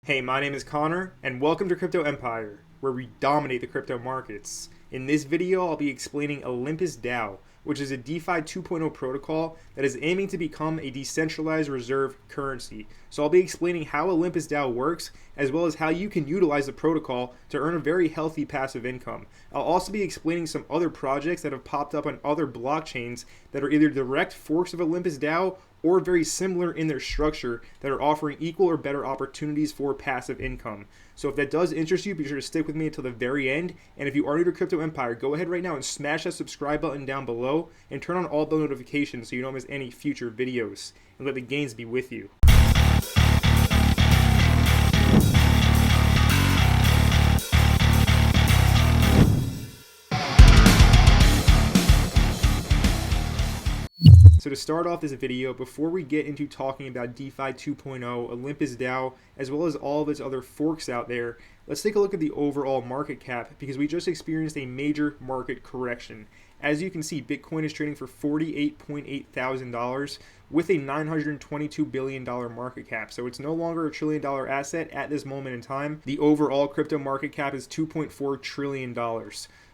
Hey, my name is Connor, and welcome to Crypto Empire, where we dominate the crypto markets. In this video, I'll be explaining OlympusDAO, which is a DeFi 2.0 protocol that is aiming to become a decentralized reserve currency. So I'll be explaining how OlympusDAO works, as well as how you can utilize the protocol to earn a very healthy passive income. I'll also be explaining some other projects that have popped up on other blockchains that are either direct forks of OlympusDAO or very similar in their structure that are offering equal or better opportunities for passive income. So if that does interest you, be sure to stick with me until the very end. And if you are new to Crypto Empire, go ahead right now and smash that subscribe button down below and turn on all the notifications so you don't miss any future videos. And let the gains be with you. So to start off this video, before we get into talking about DeFi 2.0, OlympusDAO, as well as all of its other forks out there, let's take a look at the overall market cap because we just experienced a major market correction. As you can see, Bitcoin is trading for $48.8 thousand with a $922 billion market cap. So it's no longer a $1 trillion asset at this moment in time. The overall crypto market cap is $2.4 trillion.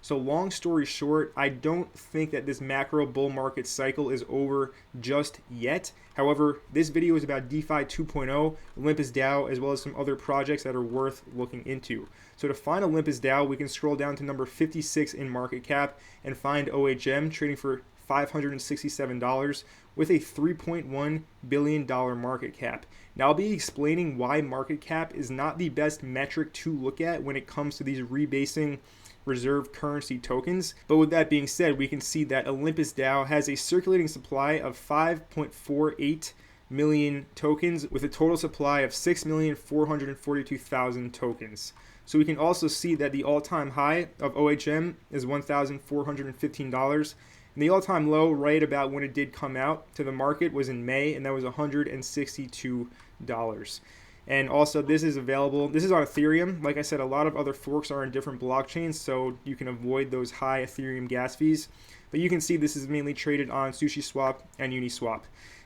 So long story short, I don't think that this macro bull market cycle is over just yet. However, this video is about DeFi 2.0, OlympusDAO, as well as some other projects that are worth looking into. So to find OlympusDAO, we can scroll down to number 56 in market cap and find OHM trading for $567 with a $3.1 billion market cap. Now I'll be explaining why market cap is not the best metric to look at when it comes to these rebasing reserve currency tokens. But with that being said, we can see that OlympusDAO has a circulating supply of 5.48 million tokens with a total supply of 6,442,000 tokens. So we can also see that the all-time high of OHM is $1,415, and the all-time low right about when it did come out to the market was in May, and that was $162. And also this is available, this is on Ethereum. Like I said, a lot of other forks are in different blockchains, so you can avoid those high Ethereum gas fees. But you can see this is mainly traded on SushiSwap and Uniswap.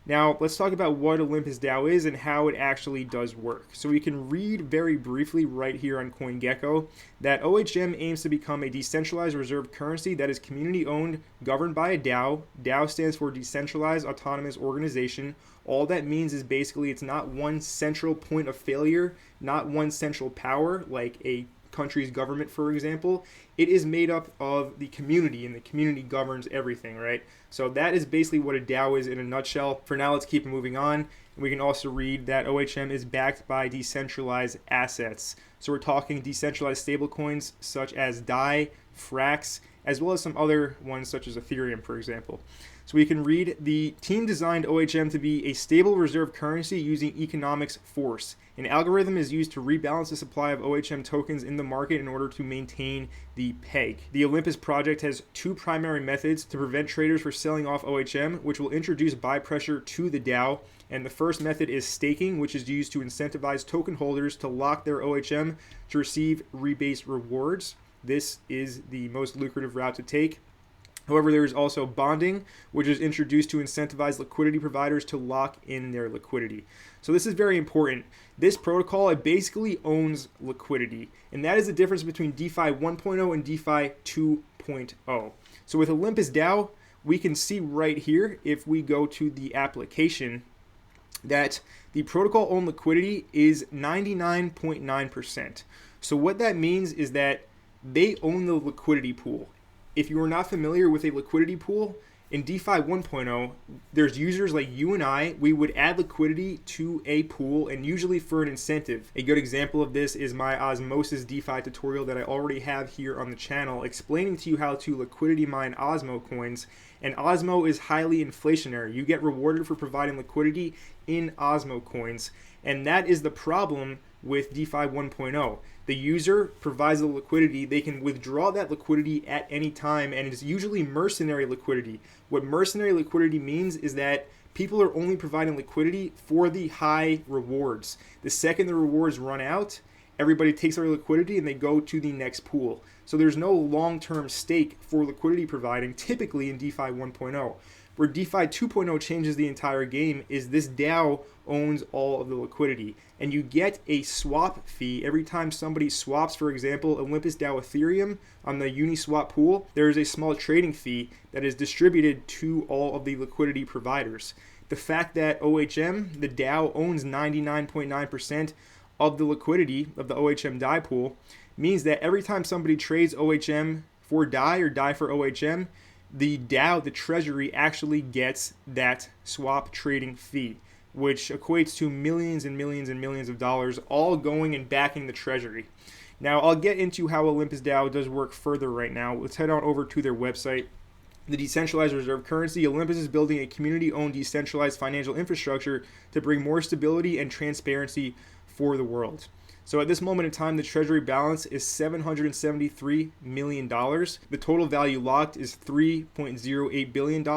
Now let's talk about what OlympusDAO is and how it actually does work. So we can read very briefly right here on CoinGecko that OHM aims to become a decentralized reserve currency that is community owned, governed by a DAO. DAO stands for Decentralized Autonomous Organization. All that means is basically it's not one central point of failure, not one central power like a country's government, for example. It is made up of the community, and the community governs everything, right? So that is basically what a DAO is in a nutshell. For now, let's keep moving on. And we can also read that OHM is backed by decentralized assets. So we're talking decentralized stablecoins such as DAI, Frax, as well as some other ones such as Ethereum, for example. So we can read the team designed OHM to be a stable reserve currency using economics force. An algorithm is used to rebalance the supply of OHM tokens in the market in order to maintain the peg. The Olympus project has two primary methods to prevent traders from selling off OHM, which will introduce buy pressure to the DAO. And the first method is staking, which is used to incentivize token holders to lock their OHM to receive rebase rewards. This is the most lucrative route to take. However, there is also bonding, which is introduced to incentivize liquidity providers to lock in their liquidity. So this is very important. This protocol, it basically owns liquidity, and that is the difference between DeFi 1.0 and DeFi 2.0. So with OlympusDAO, we can see right here, if we go to the application, that the protocol owned liquidity is 99.9%. So what that means is that they own the liquidity pool. If you are not familiar with a liquidity pool, in DeFi 1.0, there's users like you and I, we would add liquidity to a pool, and usually for an incentive. A good example of this is my Osmosis DeFi tutorial that I already have here on the channel, explaining to you how to liquidity mine Osmo coins. And Osmo is highly inflationary. You get rewarded for providing liquidity in Osmo coins, and that is the problem with DeFi 1.0. The user provides the liquidity, they can withdraw that liquidity at any time, and it's usually mercenary liquidity. What mercenary liquidity means is that people are only providing liquidity for the high rewards. The second the rewards run out, everybody takes their liquidity and they go to the next pool. So there's no long-term stake for liquidity providing typically in DeFi 1.0. Where DeFi 2.0 changes the entire game is this DAO owns all of the liquidity, and you get a swap fee every time somebody swaps. For example, OlympusDAO Ethereum on the Uniswap pool, there is a small trading fee that is distributed to all of the liquidity providers. The fact that OHM, the DAO, owns 99.9% of the liquidity of the OHM DAI pool means that every time somebody trades OHM for DAI or DAI for OHM, the DAO, the treasury, actually gets that swap trading fee, which equates to millions and millions and millions of dollars, all going and backing the treasury. Now, I'll get into how Olympus DAO does work further right now. Let's head on over to their website. The decentralized reserve currency, Olympus is building a community-owned decentralized financial infrastructure to bring more stability and transparency for the world. So at this moment in time, the treasury balance is $773 million. The total value locked is $3.08 billion.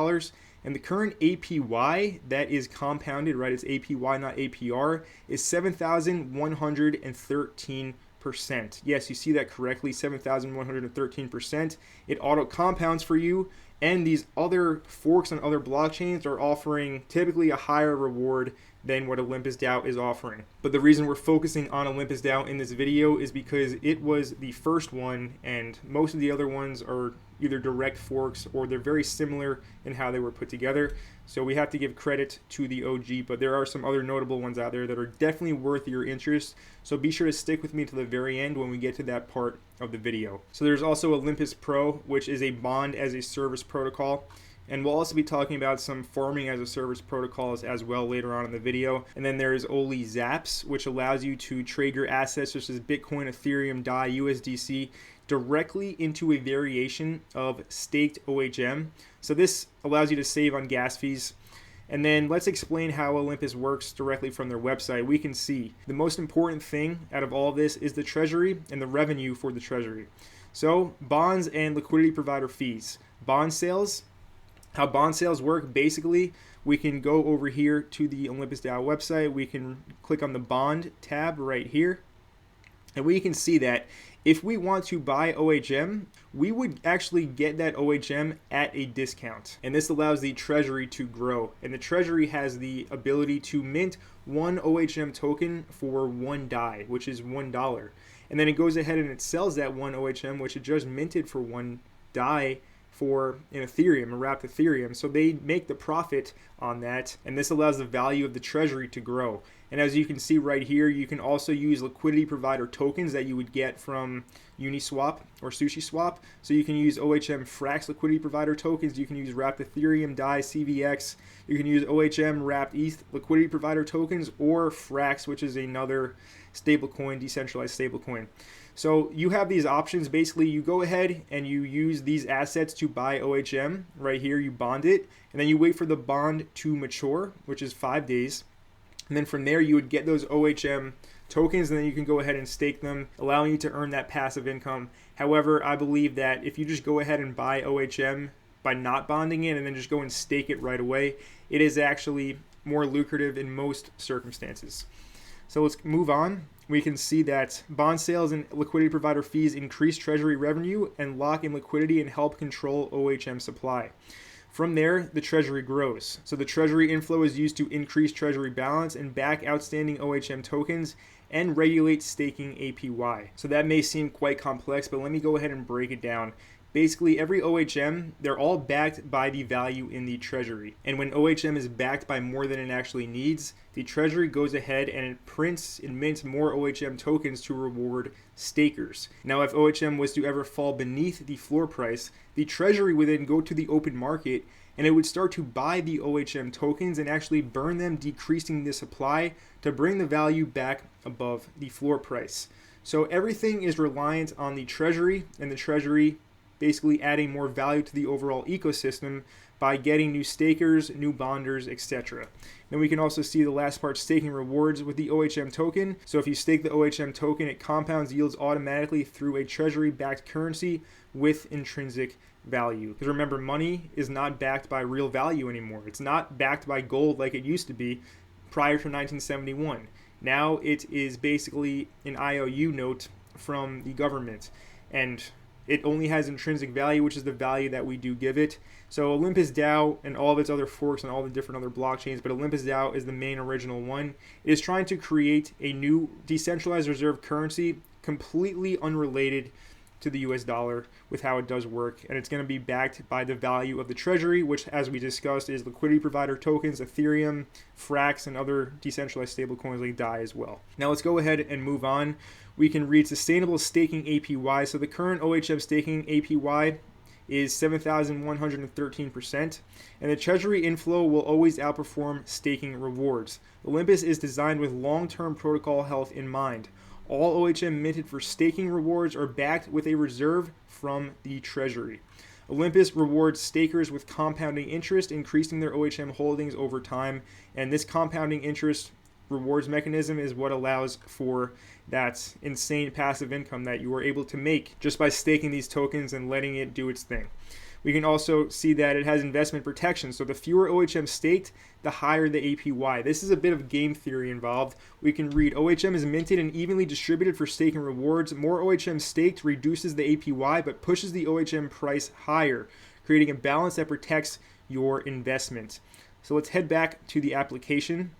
And the current APY that is compounded, right, it's APY, not APR, is 7,113%. Yes, you see that correctly, 7,113%. It auto compounds for you, and these other forks on other blockchains are offering typically a higher reward than what Olympus DAO is offering. But the reason we're focusing on Olympus DAO in this video is because it was the first one, and most of the other ones are either direct forks or they're very similar in how they were put together. So we have to give credit to the OG, but there are some other notable ones out there that are definitely worth your interest. So be sure to stick with me to the very end when we get to that part of the video. So there's also Olympus Pro, which is a bond as a service protocol. And we'll also be talking about some farming as a service protocols as well later on in the video. And then there's OlyZaps, which allows you to trade your assets such as Bitcoin, Ethereum, DAI, USDC directly into a variation of staked OHM. So this allows you to save on gas fees. And then let's explain how Olympus works directly from their website. We can see the most important thing out of all of this is the treasury and the revenue for the treasury. So bonds and liquidity provider fees. Bond sales. How bond sales work, basically, we can go over here to the Olympus DAO website. We can click on the bond tab right here. And we can see that if we want to buy OHM, we would actually get that OHM at a discount. And this allows the treasury to grow. And the treasury has the ability to mint one OHM token for one DAI, which is $1. And then it goes ahead and it sells that one OHM, which it just minted for one DAI, for an Ethereum, a wrapped Ethereum. So they make the profit on that, and this allows the value of the treasury to grow. And as you can see right here, you can also use liquidity provider tokens that you would get from Uniswap or SushiSwap. So you can use OHM Frax liquidity provider tokens, you can use wrapped Ethereum, DAI, CVX, you can use OHM wrapped ETH liquidity provider tokens, or Frax, which is another stablecoin, decentralized stablecoin. So you have these options. Basically, you go ahead and you use these assets to buy OHM. Right here, you bond it, and then you wait for the bond to mature, which is 5 days. And then from there, you would get those OHM tokens, and then you can go ahead and stake them, allowing you to earn that passive income. However, I believe that if you just go ahead and buy OHM by not bonding it and then just go and stake it right away, it is actually more lucrative in most circumstances. So let's move on. We can see that bond sales and liquidity provider fees increase treasury revenue and lock in liquidity and help control OHM supply. From there, the treasury grows. So the treasury inflow is used to increase treasury balance and back outstanding OHM tokens and regulate staking APY. So that may seem quite complex, but let me go ahead and break it down. Basically, every OHM, they're all backed by the value in the treasury. And when OHM is backed by more than it actually needs, the treasury goes ahead and it prints and mints more OHM tokens to reward stakers. Now, if OHM was to ever fall beneath the floor price, the treasury would then go to the open market and it would start to buy the OHM tokens and actually burn them, decreasing the supply to bring the value back above the floor price. So everything is reliant on the treasury, and the treasury basically adding more value to the overall ecosystem by getting new stakers, new bonders, etc. Then we can also see the last part, staking rewards with the OHM token. So if you stake the OHM token, it compounds yields automatically through a treasury-backed currency with intrinsic value. Because remember, money is not backed by real value anymore. It's not backed by gold like it used to be prior to 1971. Now it is basically an IOU note from the government, and It only has intrinsic value, which is the value that we do give it. So Olympus DAO and all of its other forks and all the different other blockchains, but Olympus DAO is the main original one. It is trying to create a new decentralized reserve currency completely unrelated to the US dollar with how it does work, and it's going to be backed by the value of the treasury, which, as we discussed, is liquidity provider tokens, Ethereum, Frax, and other decentralized stablecoins like DAI as well. Now let's go ahead and move on. We can read sustainable staking APY. So the current OHM staking APY is 7,113%, and the treasury inflow will always outperform staking rewards. Olympus is designed with long-term protocol health in mind. All OHM minted for staking rewards are backed with a reserve from the treasury. Olympus rewards stakers with compounding interest, increasing their OHM holdings over time, and this compounding interest rewards mechanism is what allows for that insane passive income that you are able to make just by staking these tokens and letting it do its thing. We can also see that it has investment protection. So the fewer OHM staked, the higher the APY. This is a bit of game theory involved. We can read OHM is minted and evenly distributed for staking rewards. More OHM staked reduces the APY but pushes the OHM price higher, creating a balance that protects your investment. So let's head back to the application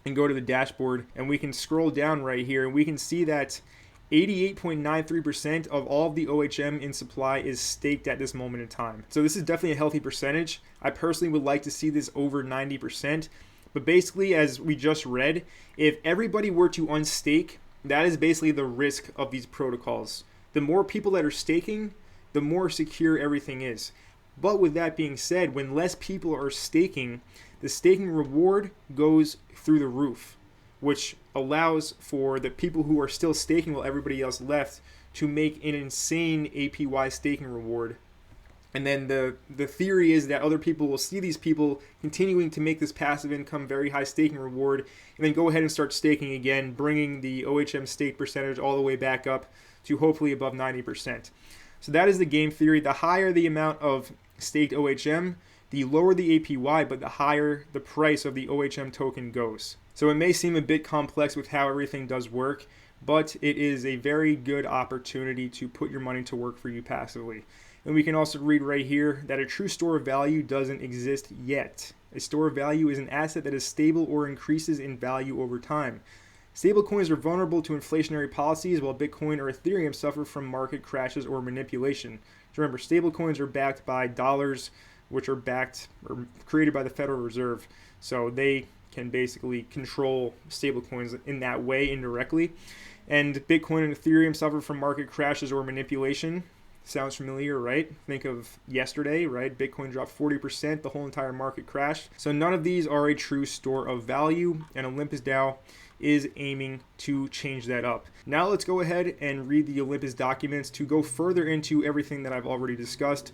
and go to the dashboard, and we can scroll down right here and we can see that 88.93% of all of the OHM in supply is staked at this moment in time. So this is definitely a healthy percentage. I personally would like to see this over 90%. But basically, as we just read, if everybody were to unstake, that is basically the risk of these protocols. The more people that are staking, the more secure everything is. But with that being said, when less people are staking, the staking reward goes through the roof, which allows for the people who are still staking while everybody else left to make an insane APY staking reward. And then the theory is that other people will see these people continuing to make this passive income, very high staking reward, and then go ahead and start staking again, bringing the OHM stake percentage all the way back up to hopefully above 90%. So that is the game theory. The higher the amount of staked OHM, the lower the APY, but the higher the price of the OHM token goes. So it may seem a bit complex with how everything does work, but it is a very good opportunity to put your money to work for you passively. And we can also read right here that a true store of value doesn't exist yet. A store of value is an asset that is stable or increases in value over time. Stablecoins are vulnerable to inflationary policies, while Bitcoin or Ethereum suffer from market crashes or manipulation. So remember, stablecoins are backed by dollars, which are backed or created by the Federal Reserve. So they can basically control stablecoins in that way indirectly. And Bitcoin and Ethereum suffer from market crashes or manipulation. Sounds familiar, right? Think of yesterday, right? Bitcoin dropped 40%, the whole entire market crashed. So none of these are a true store of value, and Olympus DAO is aiming to change that up. Now let's go ahead and read the Olympus documents to go further into everything that I've already discussed.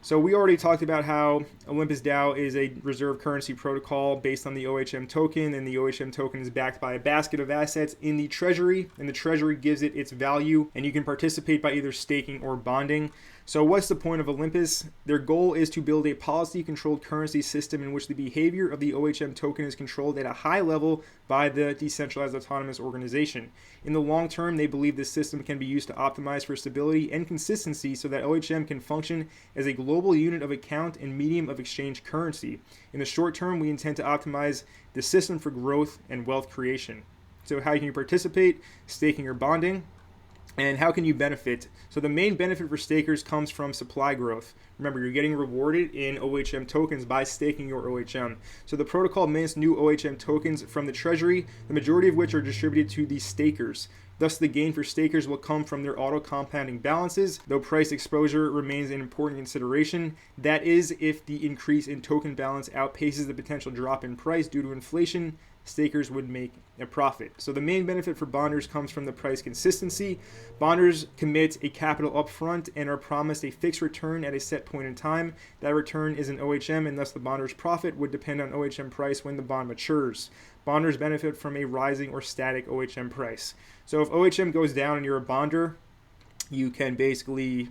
So we already talked about how Olympus DAO is a reserve currency protocol based on the OHM token, and the OHM token is backed by a basket of assets in the treasury, and the treasury gives it its value, and you can participate by either staking or bonding. So what's the point of Olympus? Their goal is to build a policy-controlled currency system in which the behavior of the OHM token is controlled at a high level by the decentralized autonomous organization. In the long term, they believe this system can be used to optimize for stability and consistency so that OHM can function as a global unit of account and medium of exchange currency. In the short term, we intend to optimize the system for growth and wealth creation. So how can you participate? Staking or bonding. And how can you benefit? So the main benefit for stakers comes from supply growth. Remember, you're getting rewarded in OHM tokens by staking your OHM. So the protocol mints new OHM tokens from the treasury, the majority of which are distributed to the stakers. Thus, the gain for stakers will come from their auto-compounding balances, though price exposure remains an important consideration. That is, if the increase in token balance outpaces the potential drop in price due to inflation, stakers would make a profit. So the main benefit for bonders comes from the price consistency. Bonders commit a capital upfront and are promised a fixed return at a set point in time. That return is an OHM, and thus the bonder's profit would depend on OHM price when the bond matures. Bonders benefit from a rising or static OHM price. So if OHM goes down and you're a bonder, you can basically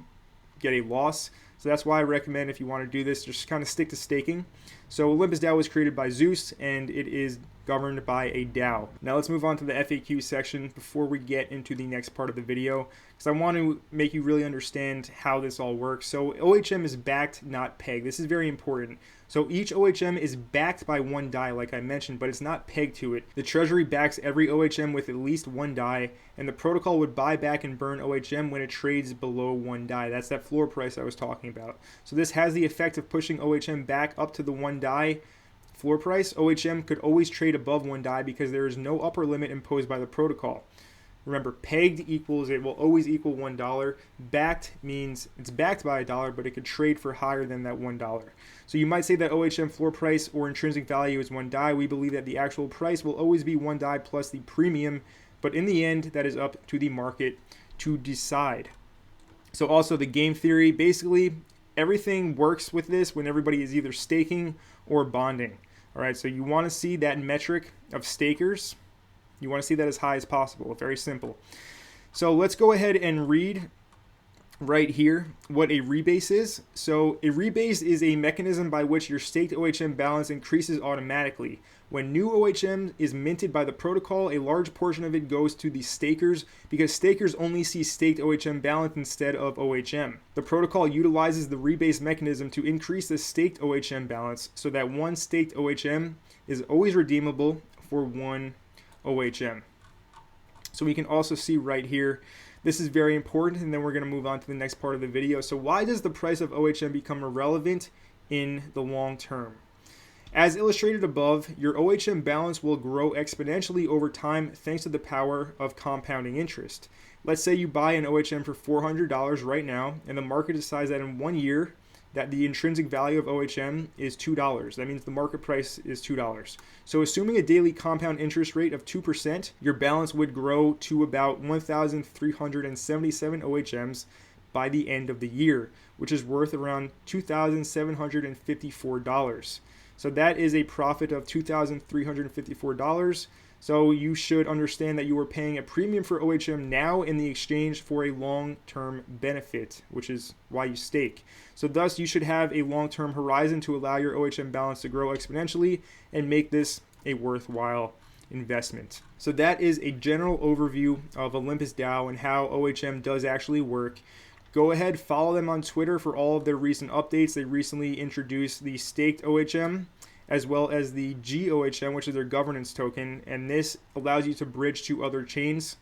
get a loss. So that's why I recommend, if you want to do this, just kind of stick to staking. So Olympus DAO was created by Zeus, and it is governed by a DAO. Now let's move on to the FAQ section before we get into the next part of the video, because I want to make you really understand how this all works. So OHM is backed, not pegged. This is very important. So each OHM is backed by one DAI, like I mentioned, but it's not pegged to it. The treasury backs every OHM with at least one DAI, and the protocol would buy back and burn OHM when it trades below one DAI. That's that floor price I was talking about. So this has the effect of pushing OHM back up to the one DAI floor price. OHM could always trade above one DAI because there is no upper limit imposed by the protocol. Remember, pegged equals it will always equal $1. Backed means it's backed by $1, but it could trade for higher than that $1. So you might say that OHM floor price or intrinsic value is one DAI. We believe that the actual price will always be one DAI plus the premium, but in the end, that is up to the market to decide. So also the game theory, basically everything works with this when everybody is either staking or bonding. All right, so you want to see that metric of stakers. You want to see that as high as possible. Very simple. So let's go ahead and read right here what a rebase is. So a rebase is a mechanism by which your staked OHM balance increases automatically. When new OHM is minted by the protocol, a large portion of it goes to the stakers because stakers only see staked OHM balance instead of OHM. The protocol utilizes the rebase mechanism to increase the staked OHM balance so that one staked OHM is always redeemable for one OHM. So we can also see right here, this is very important, and then we're going to move on to the next part of the video. So why does the price of OHM become irrelevant in the long term? As illustrated above, your OHM balance will grow exponentially over time thanks to the power of compounding interest. Let's say you buy an OHM for $400 right now, and the market decides that in 1 year that the intrinsic value of OHM is $2. That means the market price is $2. So assuming a daily compound interest rate of 2%, your balance would grow to about 1,377 OHMs by the end of the year, which is worth around $2,754. So that is a profit of $2,354. So you should understand that you are paying a premium for OHM now in the exchange for a long-term benefit, which is why you stake. So thus you should have a long-term horizon to allow your OHM balance to grow exponentially and make this a worthwhile investment. So that is a general overview of Olympus DAO and how OHM does actually work. Go ahead, follow them on Twitter for all of their recent updates. They recently introduced the staked OHM as well as the GOHM, which is their governance token, and this allows you to bridge to other chains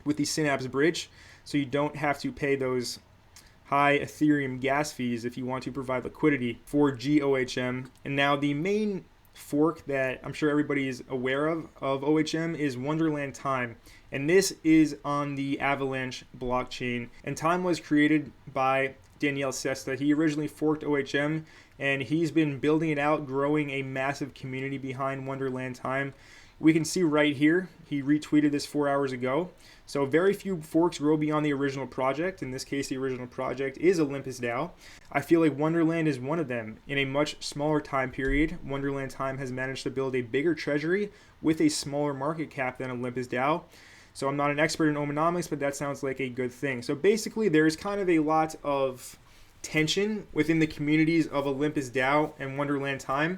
with the Synapse bridge, so you don't have to pay those high Ethereum gas fees if you want to provide liquidity for GOHM. And now the main fork that I'm sure everybody is aware of OHM is Wonderland Time, and this is on the Avalanche blockchain, and Time was created by Daniel Sesta. He originally forked OHM, and he's been building it out, growing a massive community behind Wonderland Time. We can see right here, he retweeted this 4 hours ago. So very few forks grow beyond the original project. In this case, the original project is Olympus DAO. I feel like Wonderland is one of them. In a much smaller time period, Wonderland Time has managed to build a bigger treasury with a smaller market cap than Olympus DAO. So I'm not an expert in omonomics, but that sounds like a good thing. So basically, there's kind of a lot of tension within the communities of Olympus DAO and Wonderland Time.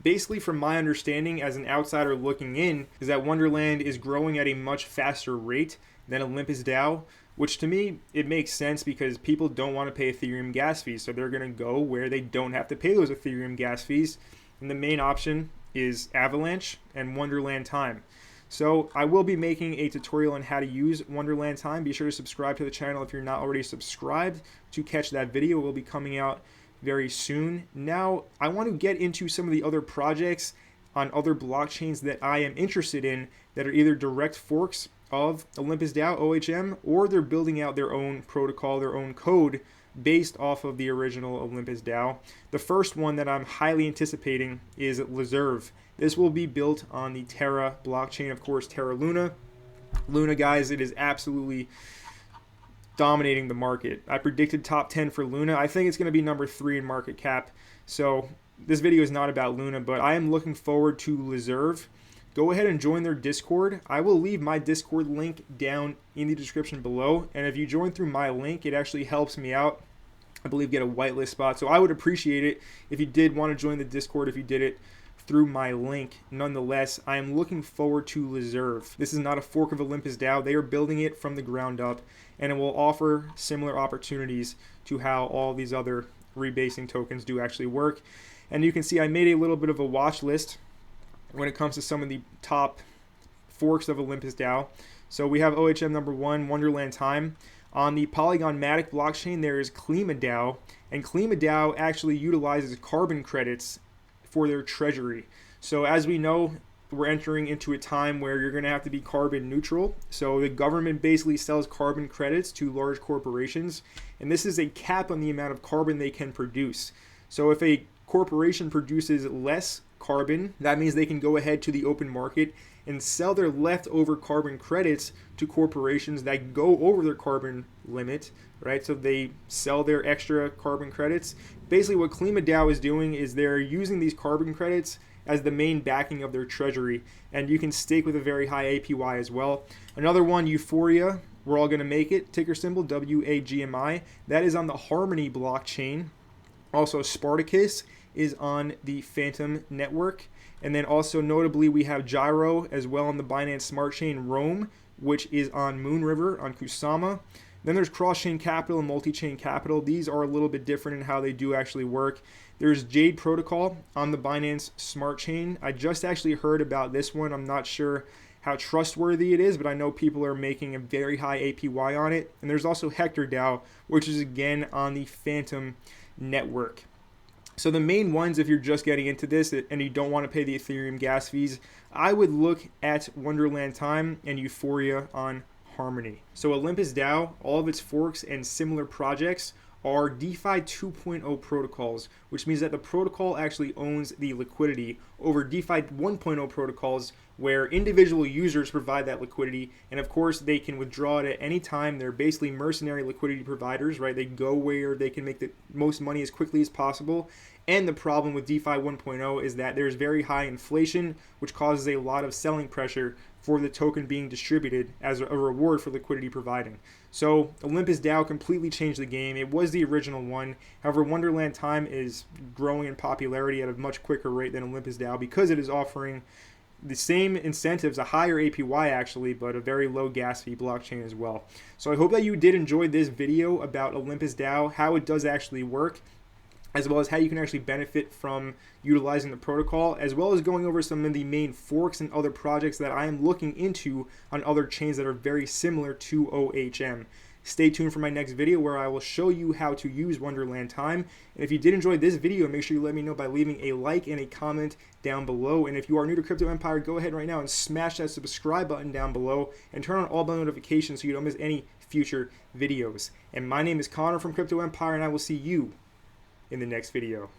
Basically, from my understanding as an outsider looking in, is that Wonderland is growing at a much faster rate than Olympus DAO, which to me, it makes sense because people don't want to pay Ethereum gas fees. So they're going to go where they don't have to pay those Ethereum gas fees. And the main option is Avalanche and Wonderland Time. So I will be making a tutorial on how to use Wonderland Time. Be sure to subscribe to the channel if you're not already subscribed to catch that video. It will be coming out very soon. Now, I want to get into some of the other projects on other blockchains that I am interested in that are either direct forks of Olympus DAO OHM, or they're building out their own protocol, their own code based off of the original Olympus DAO. The first one that I'm highly anticipating is TREZOR. This will be built on the Terra blockchain, of course, Terra Luna. Luna, guys, it is absolutely dominating the market. I predicted top 10 for Luna. I think it's going to be number 3 in market cap. So this video is not about Luna, but I am looking forward to TREZOR. Go ahead and join their Discord. I will leave my Discord link down in the description below. And if you join through my link, it actually helps me out. I believe get a whitelist spot. So I would appreciate it if you did want to join the Discord, if you did it through my link. Nonetheless, I am looking forward to Reserve. This is not a fork of Olympus DAO. They are building it from the ground up, and it will offer similar opportunities to how all these other rebasing tokens do actually work. And you can see I made a little bit of a watch list when it comes to some of the top forks of Olympus DAO. So we have OHM number 1, Wonderland Time. On the Polygon Matic blockchain, there is KlimaDAO, and KlimaDAO actually utilizes carbon credits for their treasury. So as we know, we're entering into a time where you're going to have to be carbon neutral. So the government basically sells carbon credits to large corporations, and this is a cap on the amount of carbon they can produce. So if a corporation produces less carbon, that means they can go ahead to the open market and sell their leftover carbon credits to corporations that go over their carbon limit, right? So they sell their extra carbon credits. Basically what KlimaDAO is doing is they're using these carbon credits as the main backing of their treasury, and you can stake with a very high APY as well. Another one, Euphoria, we're all going to make it, ticker symbol WAGMI. That is on the Harmony blockchain. Also Spartacus is on the Phantom network. And then also notably we have Gyro as well on the Binance Smart Chain Rome, which is on Moonriver on Kusama. Then there's cross-chain capital and multi-chain capital. These are a little bit different in how they do actually work. There's Jade Protocol on the Binance Smart Chain. I just actually heard about this one. I'm not sure how trustworthy it is, but I know people are making a very high APY on it. And there's also Hector DAO, which is again on the Phantom network. So the main ones, if you're just getting into this and you don't want to pay the Ethereum gas fees, I would look at Wonderland Time and Euphoria on Harmony. So Olympus DAO, all of its forks and similar projects are DeFi 2.0 protocols, which means that the protocol actually owns the liquidity over DeFi 1.0 protocols, where individual users provide that liquidity, and of course they can withdraw it at any time. They're basically mercenary liquidity providers, right? They go where they can make the most money as quickly as possible. And the problem with DeFi 1.0 is that there's very high inflation, which causes a lot of selling pressure for the token being distributed as a reward for liquidity providing. So Olympus DAO completely changed the game. It was the original one. However, Wonderland Time is growing in popularity at a much quicker rate than Olympus DAO because it is offering the same incentives, a higher APY actually, but a very low gas fee blockchain as well. So I hope that you did enjoy this video about Olympus DAO, how it does actually work, as well as how you can actually benefit from utilizing the protocol, as well as going over some of the main forks and other projects that I am looking into on other chains that are very similar to OHM. Stay tuned for my next video where I will show you how to use Wonderland Time. And if you did enjoy this video, make sure you let me know by leaving a like and a comment down below. And if you are new to Crypto Empire, go ahead right now and smash that subscribe button down below and turn on all bell notifications so you don't miss any future videos. And my name is Connor from Crypto Empire, and I will see you in the next video.